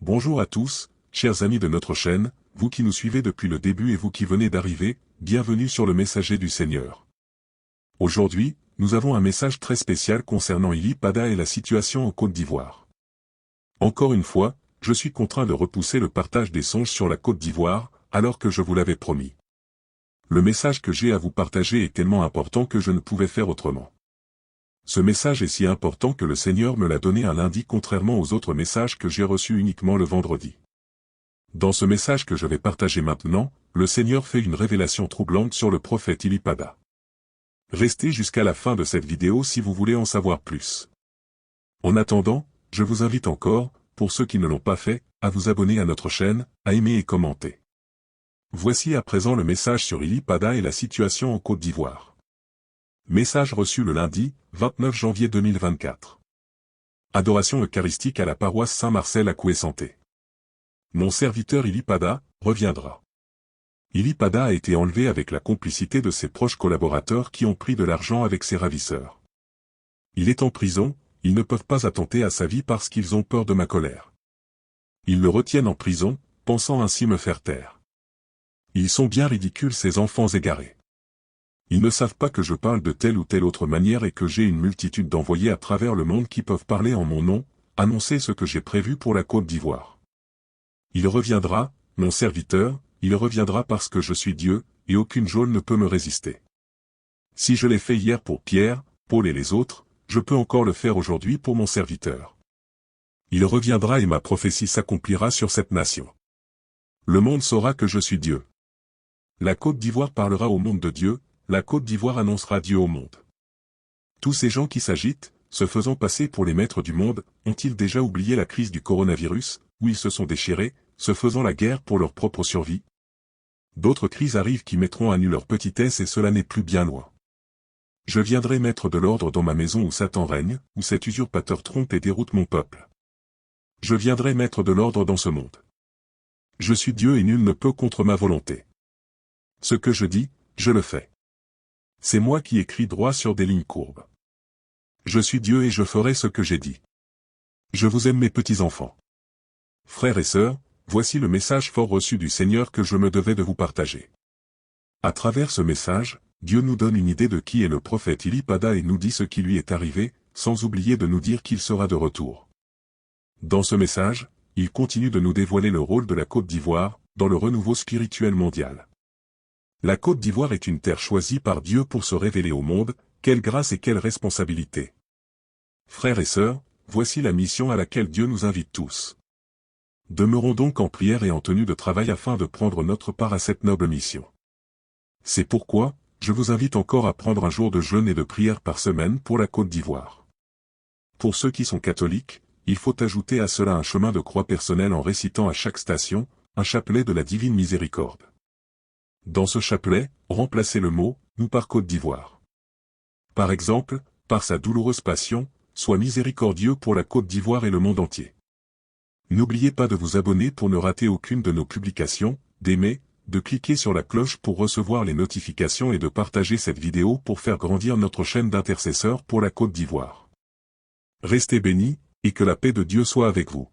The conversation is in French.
Bonjour à tous, chers amis de notre chaîne, vous qui nous suivez depuis le début et vous qui venez d'arriver, bienvenue sur le Messager du Seigneur. Aujourd'hui, nous avons un message très spécial concernant Ili Pada et la situation en Côte d'Ivoire. Encore une fois, je suis contraint de repousser le partage des songes sur la Côte d'Ivoire, alors que je vous l'avais promis. Le message que j'ai à vous partager est tellement important que je ne pouvais faire autrement. Ce message est si important que le Seigneur me l'a donné un lundi contrairement aux autres messages que j'ai reçus uniquement le vendredi. Dans ce message que je vais partager maintenant, le Seigneur fait une révélation troublante sur le prophète Ili Pada. Restez jusqu'à la fin de cette vidéo si vous voulez en savoir plus. En attendant, je vous invite encore, pour ceux qui ne l'ont pas fait, à vous abonner à notre chaîne, à aimer et commenter. Voici à présent le message sur Ili Pada et la situation en Côte d'Ivoire. Message reçu le lundi, 29 janvier 2024. Adoration eucharistique à la paroisse Saint-Marcel à Koué-Santé. Mon serviteur Ili Pada reviendra. Ili Pada a été enlevé avec la complicité de ses proches collaborateurs qui ont pris de l'argent avec ses ravisseurs. Il est en prison, ils ne peuvent pas attenter à sa vie parce qu'ils ont peur de ma colère. Ils le retiennent en prison, pensant ainsi me faire taire. Ils sont bien ridicules ces enfants égarés. Ils ne savent pas que je parle de telle ou telle autre manière et que j'ai une multitude d'envoyés à travers le monde qui peuvent parler en mon nom, annoncer ce que j'ai prévu pour la Côte d'Ivoire. Il reviendra, mon serviteur, il reviendra parce que je suis Dieu, et aucune geôle ne peut me résister. Si je l'ai fait hier pour Pierre, Paul et les autres, je peux encore le faire aujourd'hui pour mon serviteur. Il reviendra et ma prophétie s'accomplira sur cette nation. Le monde saura que je suis Dieu. La Côte d'Ivoire parlera au monde de Dieu, la Côte d'Ivoire annoncera Dieu au monde. Tous ces gens qui s'agitent, se faisant passer pour les maîtres du monde, ont-ils déjà oublié la crise du coronavirus, où ils se sont déchirés, se faisant la guerre pour leur propre survie? D'autres crises arrivent qui mettront à nu leur petitesse et cela n'est plus bien loin. Je viendrai mettre de l'ordre dans ma maison où Satan règne, où cet usurpateur trompe et déroute mon peuple. Je viendrai mettre de l'ordre dans ce monde. Je suis Dieu et nul ne peut contre ma volonté. Ce que je dis, je le fais. C'est moi qui écris droit sur des lignes courbes. Je suis Dieu et je ferai ce que j'ai dit. Je vous aime mes petits-enfants. Frères et sœurs, voici le message fort reçu du Seigneur que je me devais de vous partager. À travers ce message, Dieu nous donne une idée de qui est le prophète Ili Pada et nous dit ce qui lui est arrivé, sans oublier de nous dire qu'il sera de retour. Dans ce message, il continue de nous dévoiler le rôle de la Côte d'Ivoire, dans le renouveau spirituel mondial. La Côte d'Ivoire est une terre choisie par Dieu pour se révéler au monde, quelle grâce et quelle responsabilité. Frères et sœurs, voici la mission à laquelle Dieu nous invite tous. Demeurons donc en prière et en tenue de travail afin de prendre notre part à cette noble mission. C'est pourquoi, je vous invite encore à prendre un jour de jeûne et de prière par semaine pour la Côte d'Ivoire. Pour ceux qui sont catholiques, il faut ajouter à cela un chemin de croix personnel en récitant à chaque station, un chapelet de la divine miséricorde. Dans ce chapelet, remplacez le mot « nous » par Côte d'Ivoire. Par exemple, par sa douloureuse passion, sois miséricordieux pour la Côte d'Ivoire et le monde entier. N'oubliez pas de vous abonner pour ne rater aucune de nos publications, d'aimer, de cliquer sur la cloche pour recevoir les notifications et de partager cette vidéo pour faire grandir notre chaîne d'intercesseurs pour la Côte d'Ivoire. Restez bénis, et que la paix de Dieu soit avec vous.